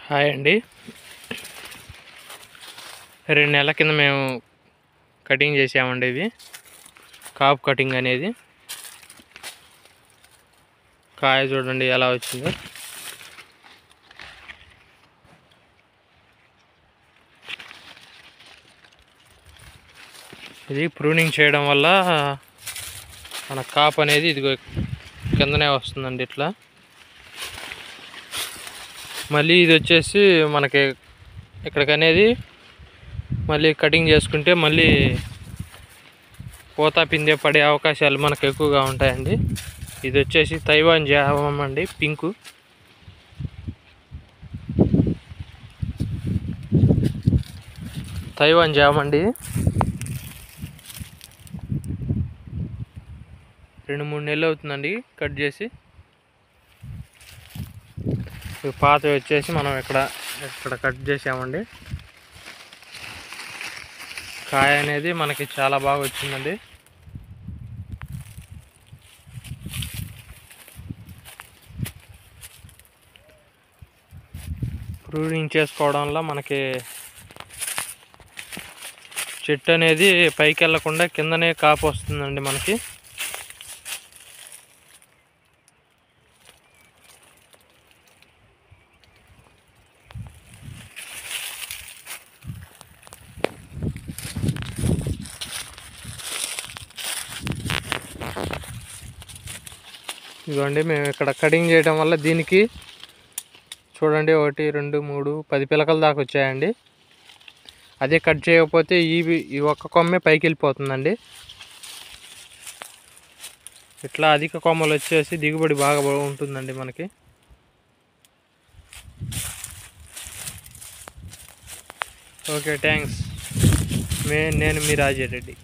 Hi అండి. 2 నెలల కింద మేము కటింగ్ చేసామండి. ఇది కాపు కటింగ్ అనేది. కాయ చూడండి ఎలా వచ్చిందో. ఇది ప్రూనింగ్ చేయడం వల్ల మన కాపు అనేది ఇదిగో కిందనే వస్తుందండి. ఇట్లా మళ్ళీ ఇది వచ్చేసి మనకి ఇక్కడికి అనేది మళ్ళీ కటింగ్ చేసుకుంటే మళ్ళీ పూత పిందె పడే అవకాశాలు మనకు ఎక్కువగా ఉంటాయండి. ఇది వచ్చేసి తైవాన్ జామ అండి, పింకు. తైవాన్ జామ అండి. 2-3 నెలలు అవుతుందండి కట్ చేసి. పాత వచ్చేసి మనం ఇక్కడ కట్ చేసామండి. కాయ అనేది మనకి చాలా బాగా వచ్చిందండి. ప్రూనింగ్ చేసుకోవడం వల్ల మనకి చెట్టు అనేది పైకి వెళ్ళకుండా కిందనే కాపు వస్తుందండి మనకి. ఇదిగోండి మేము ఇక్కడ కటింగ్ చేయడం వల్ల దీనికి చూడండి 1 2 3 10 పిలకల దాకా వచ్చాయండి. అదే కట్ చేయకపోతే ఈ ఒక్క కొమ్మే పైకి వెళ్ళిపోతుందండి. ఇట్లా అధిక కొమ్మలు వచ్చేసి దిగుబడి బాగా ఉంటుందండి మనకి. Okay, thanks. నేను మీ రాజారెడ్డి.